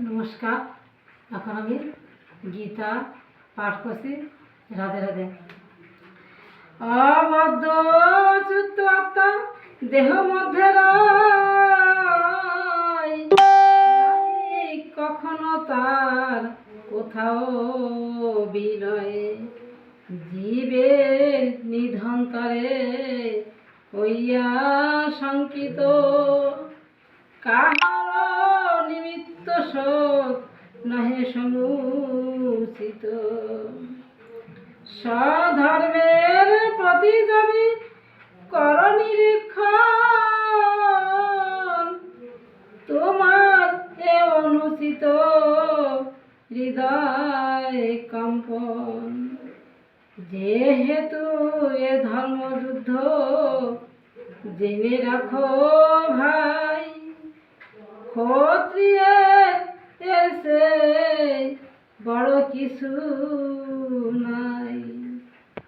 নমস্কার। এখন আমি গীতা পাঠ করছি। রাধে রাধে। অবদ্ধ চুত্ত আত্মা দেহ মধ্যে কখনো তার কোথাও বিনয়ে, জীবের নিধন্তরে হইয়া শঙ্কিত, কাহার নিমিত্ত শোক নহে সমুচিত। স্বধর্মের প্রতি যদি কর নিরীক্ষণ, তোমার এ অনুচিত হৃদয় কম্পন। যেহেতু এ ধর্মযুদ্ধ জেনে রাখো ভাই, ক্ষত্রিয়ের এর সে বড় কিছু